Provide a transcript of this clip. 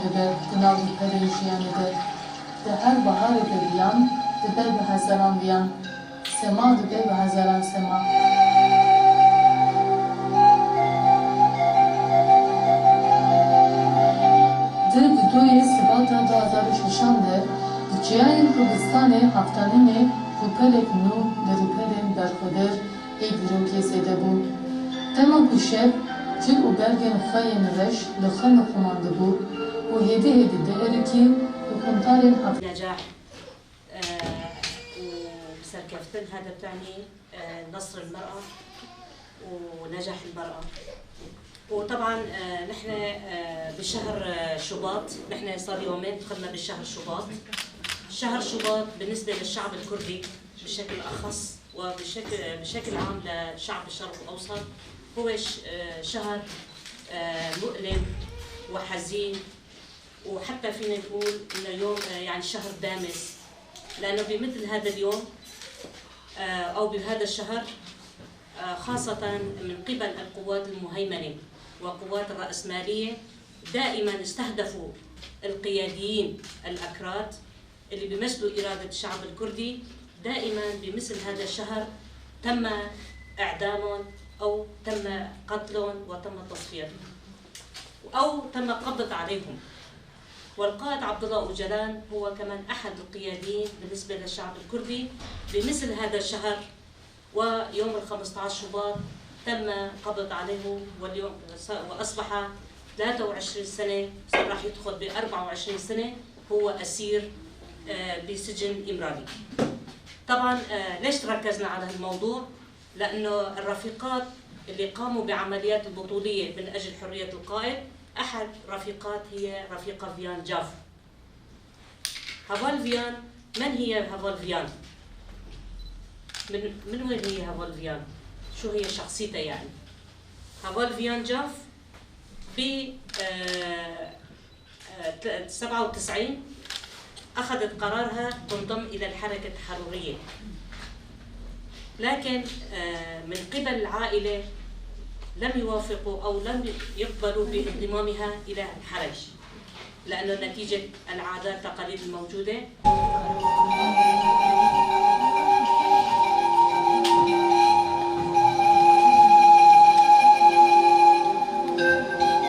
دگر تناو پریشیان دگر ده هر بهار دریان دگر به هزاران ویان سما دگر به هزاران سما ده دوی سباتا 2006 ده جیان کردستان هفتانه روپرک نو در روپرک درخودر ای دیروکی سیده بود تما کشب جل و برگن خواهی نرش لخن خمانده بود و هده ده ارکی وخمتارين نجاح وسركفتن هذا بتعني نصر المرأة ونجاح المرأة. وطبعا نحن بشهر شباط، نحن صار يومين دخلنا بشهر شباط. شهر شباط بالنسبة للشعب الكردي بشكل أخص وبشكل عام لشعب الشرق الأوسط هو شهر مؤلم وحزين، وحتى فينا نقول انه يوم يعني شهر دامس، لانه بمثل هذا اليوم او بهذا الشهر خاصة من قبل القوات المهيمنة وقوات الرأسمالية دائما استهدفوا القياديين الأكراد اللي بيمثلوا إرادة الشعب الكردي. دائما بمثل هذا الشهر تم إعدامهم أو تم قتلهم وتم تصفيتهم أو تم القبض عليهم. والقائد عبد الله أوجلان هو كمان أحد القياديين بالنسبة للشعب الكردي بمثل هذا الشهر. ويوم 15 شباط تم قبض عليه واليوم وأصبح 23 سنة، راح يدخل ب 24 سنة هو أسير بسجن إمرالي. طبعا ليش ركزنا على الموضوع؟ لأنه الرفيقات اللي قاموا بعمليات البطولية من أجل حرية القائد، أحد رفيقات هي رفيقة فيان جاف. هافال فيان، من هي هافال فيان؟ من وين هي هافال فيان؟ شو هي شخصيتها يعني؟ هافال فيان جاف ب 97 أخذت قرارها تنضم إلى الحركة التحررية، لكن من قبل العائلة لم يوافقوا أو لم يقبلوا بانضمامها إلى الحركة، لأنه نتيجة العادات والتقاليد الموجودة.